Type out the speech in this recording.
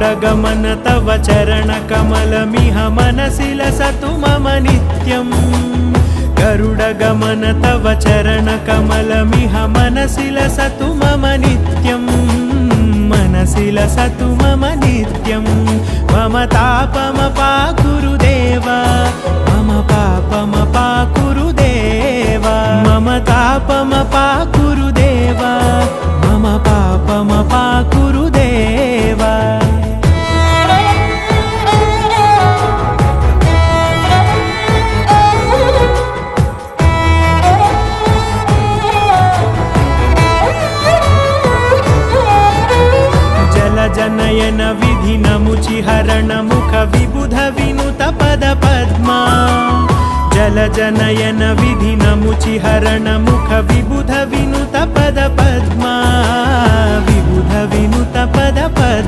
गरुडगमन तव चरणकमलमिह मनसि लसतु मम नित्यम् गरुडगमन तव चरणकमलमिह मनसि लसतु मम नित्यम् मनसि लसतु मम नित्यं मम तापमपाकुरु देवा मम पापमपाकुरु देवा मम तापमपाकुरु देवा मम पापमपाकुरु देवा जनयन विधिन मुचिहरण मुख विबुध विनुत पद पद्मा जल जनयन विधिन मुचिहरण मुख विबुध विनुत पद पद्मा विबुध विनुत पद पद्मा